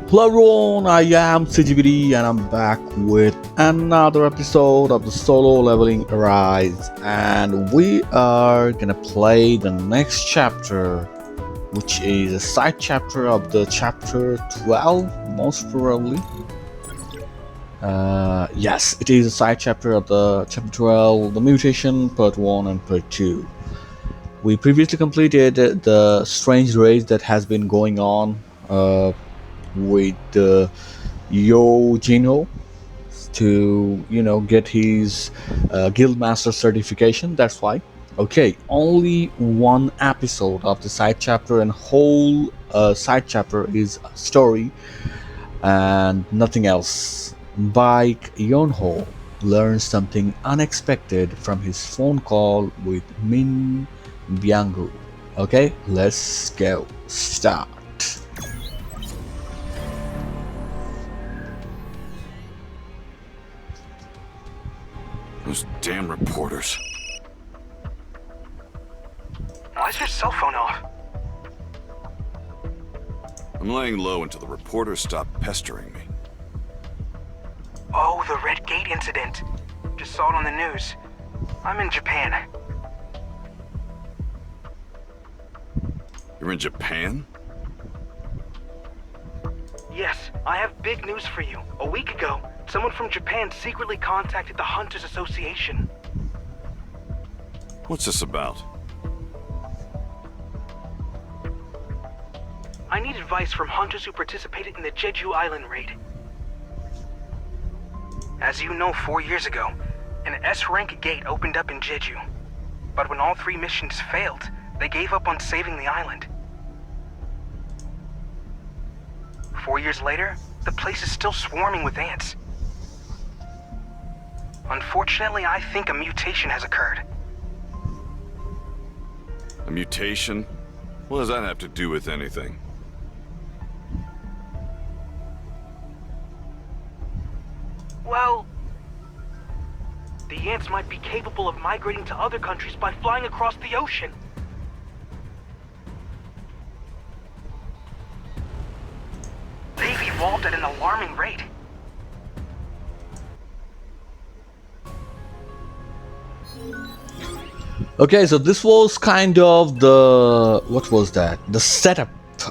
Hello everyone, I am CGBD and I'm back with another episode of the Solo Leveling Arise, and we are gonna play the next chapter, which is a side chapter of the chapter 12, most probably. Yes, it is a side chapter of the chapter 12, the Mutation, part 1 and part 2. We previously completed the strange raid that has been going on with Jeju to get his guildmaster certification. That's why. Okay, only one episode of the side chapter, and whole side chapter is a story and nothing else. Bike Yonho learns something unexpected from his phone call with Min Byanggu. Okay, let's go. Start. Those damn reporters. Why is your cell phone off? I'm laying low until the reporters stop pestering me. Oh, the Red Gate incident. Just saw it on the news. I'm in Japan. You're in Japan? Yes, I have big news for you. A week ago, someone from Japan secretly contacted the Hunters Association. What's this about? I need advice from hunters who participated in the Jeju Island raid. As you know, 4 years ago, an S-rank gate opened up in Jeju. But when all 3 missions failed, they gave up on saving the island. 4 years later, the place is still swarming with ants. Unfortunately, I think a mutation has occurred. A mutation? What does that have to do with anything? Well, the ants might be capable of migrating to other countries by flying across the ocean. They've evolved at an alarming rate. Okay, so this was kind of the setup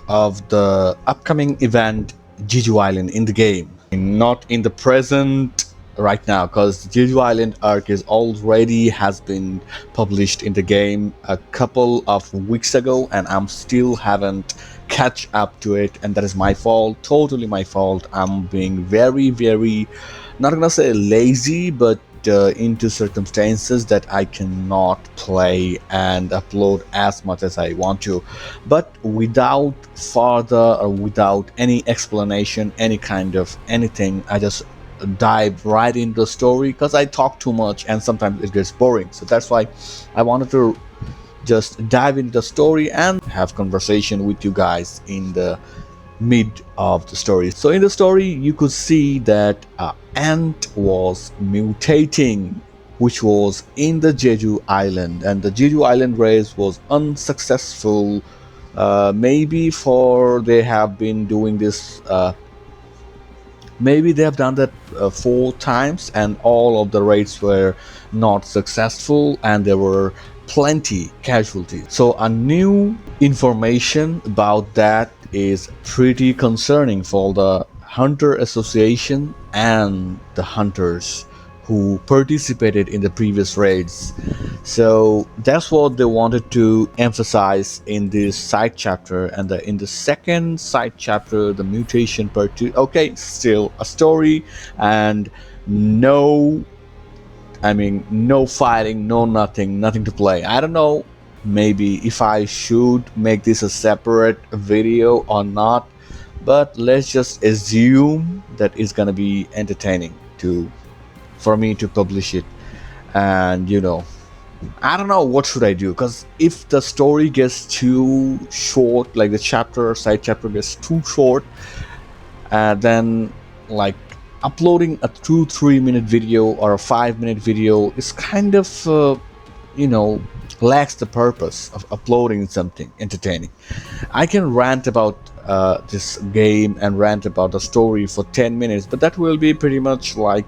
of the upcoming event Jeju Island in the game, not in the present right now, because Jeju Island arc is already has been published in the game a couple of weeks ago, and I'm still haven't catch up to it, and that is my fault, totally my fault. I'm being very, not gonna say lazy, but into circumstances that I cannot play and upload as much as I want to. But without further or without any explanation, any kind of anything, I just dive right into the story because I talk too much and sometimes it gets boring. So that's why I wanted to just dive into the story and have conversation with you guys in the mid of the story. So in the story, you could see that ant was mutating, which was in the Jeju Island, and the Jeju Island race was unsuccessful. Maybe for they have been doing this. Maybe they have done that 4 times, and all of the raids were not successful, and there were plenty casualties. So a new information about that is pretty concerning for the Hunter Association and the hunters who participated in the previous raids. So that's what they wanted to emphasize in this side chapter, and in the second side chapter, the mutation part 2. Okay, still a story, and no fighting, no nothing to play. I don't know maybe if I should make this a separate video or not, but let's just assume that it's gonna be entertaining for me to publish it. And I don't know what should I do, because if the story gets too short, like the side chapter gets too short, then like uploading a 2-3 minute video or a 5-minute video is kind of lacks the purpose of uploading something entertaining. I can rant about this game and rant about the story for 10 minutes, but that will be pretty much like,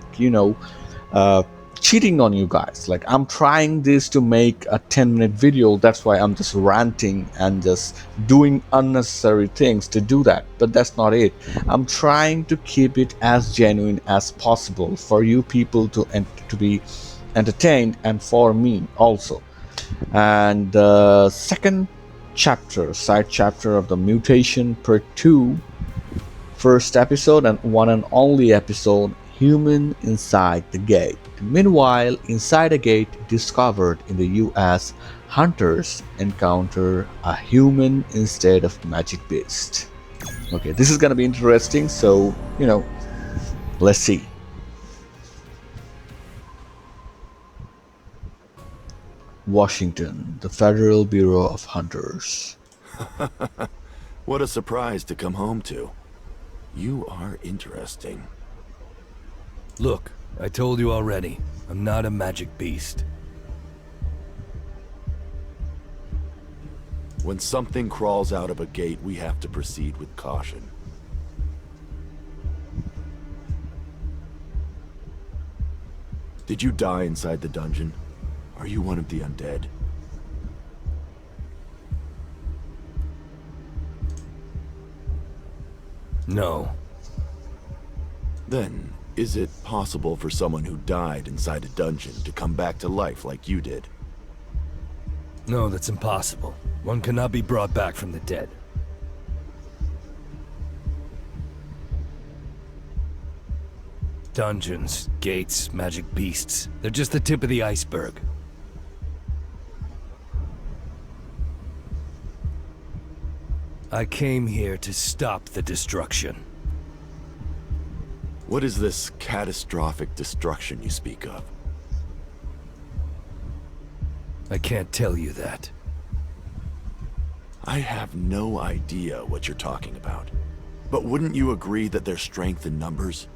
uh, cheating on you guys. Like, I'm trying this to make a 10-minute video, that's why I'm just ranting and just doing unnecessary things to do that, but that's not it. I'm trying to keep it as genuine as possible for you people to be entertained, and for me also. And the second chapter, side chapter of the Mutation Part 2, first episode and one and only episode, Human Inside the Gate. Meanwhile, inside a gate discovered in the US, hunters encounter a human instead of magic beast. Okay, this is gonna be interesting, so, let's see. Washington, the Federal Bureau of Hunters. What a surprise to come home to. You are interesting. Look, I told you already, I'm not a magic beast. When something crawls out of a gate, we have to proceed with caution. Did you die inside the dungeon? Are you one of the undead? No. Then, is it possible for someone who died inside a dungeon to come back to life like you did? No, that's impossible. One cannot be brought back from the dead. Dungeons, gates, magic beasts. They're just the tip of the iceberg. I came here to stop the destruction. What is this catastrophic destruction you speak of? I can't tell you that. I have no idea what you're talking about. But wouldn't you agree that there's strength in numbers?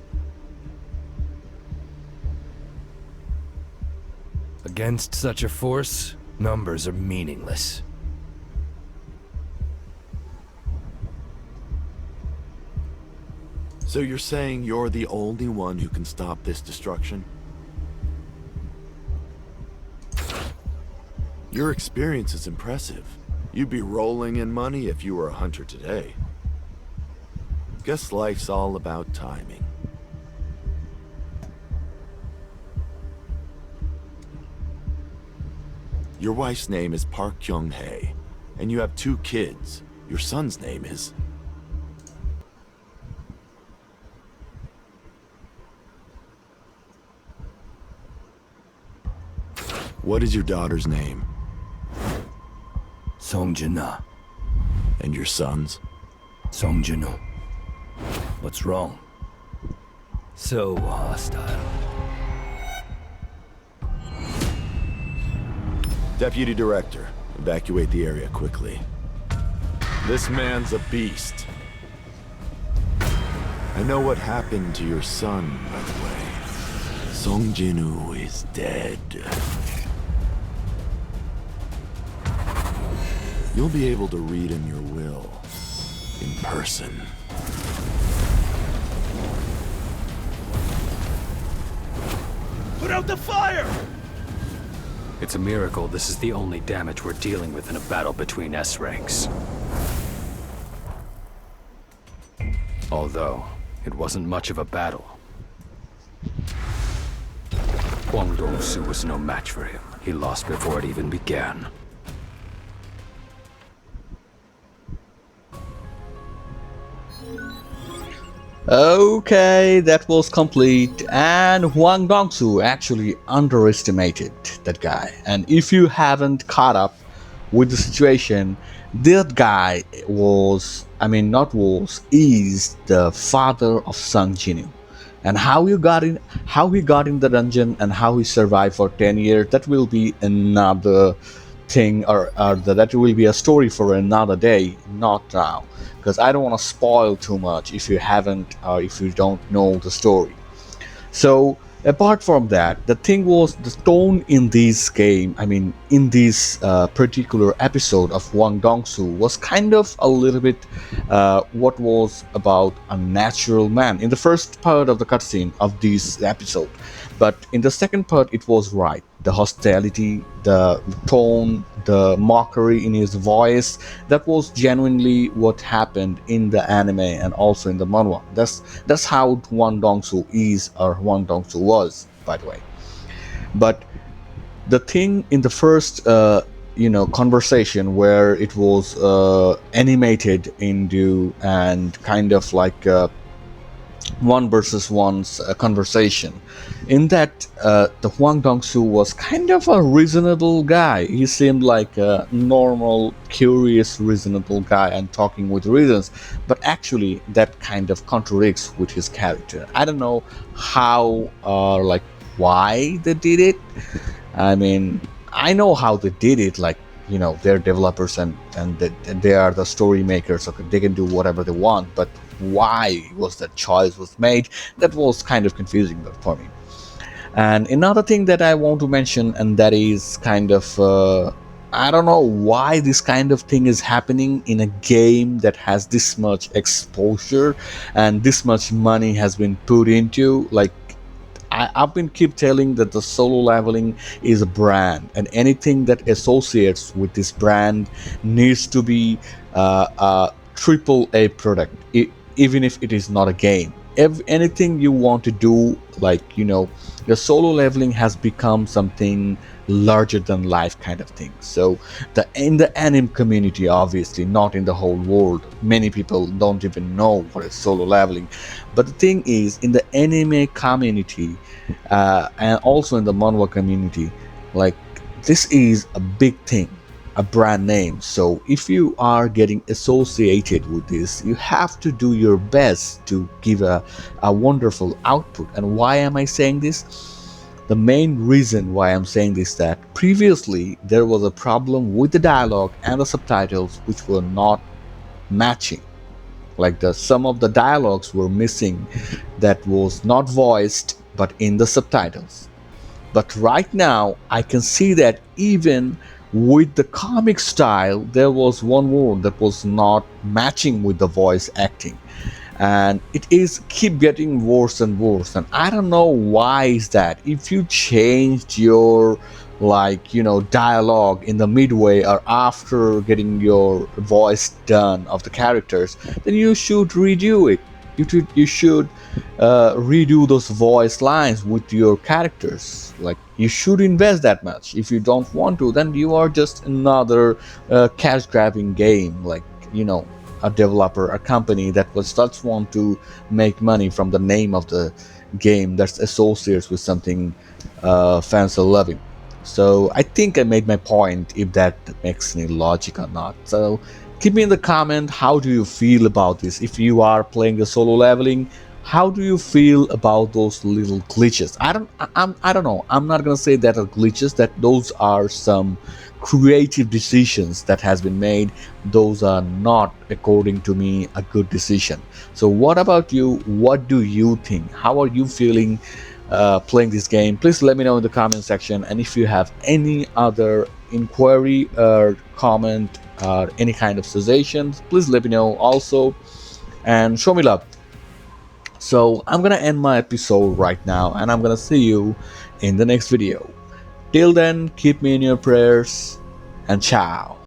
Against such a force, numbers are meaningless. So you're saying you're the only one who can stop this destruction? Your experience is impressive. You'd be rolling in money if you were a hunter today. Guess life's all about timing. Your wife's name is Park Kyung-hae, and you have 2 kids. Your son's name is... What is your daughter's name? Songjana. And your son's? Songjanu. What's wrong? So hostile. Deputy Director, evacuate the area quickly. This man's a beast. I know what happened to your son, by the way. Song Jin-woo is dead. You'll be able to read in your will, in person. Put out the fire! It's a miracle this is the only damage we're dealing with in a battle between S ranks. Although, it wasn't much of a battle. Kwang Dong-soo was no match for him. He lost before it even began. Okay, that was complete, and Hwang Dong-soo actually underestimated that guy. And if you haven't caught up with the situation, that guy is the father of Sung Jin-woo. And how he got in the dungeon and how he survived for 10 years, that will be another thing, or that will be a story for another day, not now, because I don't want to spoil too much if you haven't, or if you don't know the story. So Apart from that, the thing was the tone in this game, I mean in this particular episode of Wang Dongsu was kind of a little bit what was about a natural man in the first part of the cutscene of this episode, but in the second part it was right. The hostility, the tone, the mockery in his voice, that was genuinely what happened in the anime and also in the manhwa. That's how Hwang Dong-soo is, or Hwang Dong-soo was, by the way. But the thing in the first conversation where it was animated into and kind of like one versus one's conversation. In that, the Hwang Dong-soo was kind of a reasonable guy. He seemed like a normal, curious, reasonable guy and talking with reasons. But actually, that kind of contradicts with his character. I don't know how, like, why they did it. I mean, I know how they did it. Like, they're developers and they are the story makers, so they can do whatever they want. But why was that choice was made? That was kind of confusing for me. And another thing that I want to mention, and that is kind of I don't know why this kind of thing is happening in a game that has this much exposure and this much money has been put into. Like, I've been keep telling that the solo leveling is a brand, and anything that associates with this brand needs to be a triple A product, even if it is not a game. Anything you want to do, like, the solo leveling has become something larger than life kind of thing. So in the anime community, obviously not in the whole world, many people don't even know what is solo leveling. But the thing is, in the anime community and also in the manhwa community, like, this is a big thing, a brand name. So if you are getting associated with this, you have to do your best to give a wonderful output. And why am I saying this? The main reason why I'm saying this is that previously there was a problem with the dialogue and the subtitles which were not matching. Like, some of the dialogues were missing, that was not voiced but in the subtitles. But right now I can see that even with the comic style, there was one word that was not matching with the voice acting, and it is keep getting worse and worse. And I don't know why is that. If you changed your, like, dialogue in the midway or after getting your voice done of the characters, then you should redo it. You should redo those voice lines with your characters. Like, you should invest that much. If you don't want to, then you are just another cash grabbing game. Like, a developer, a company that was just want to make money from the name of the game that's associated with something fans are loving. So I think I made my point, if that makes any logic or not. So keep me in the comment, how do you feel about this? If you are playing the solo leveling, how do you feel about those little glitches? I don't know. I'm not gonna say that are glitches. That those are some creative decisions that has been made. Those are not, according to me, a good decision. So what about you? What do you think? How are you feeling playing this game? Please let me know in the comment section. And if you have any other inquiry or comment or any kind of suggestions, please let me know also, and show me love. So I'm gonna end my episode right now, and I'm gonna see you in the next video. Till then, keep me in your prayers, and ciao.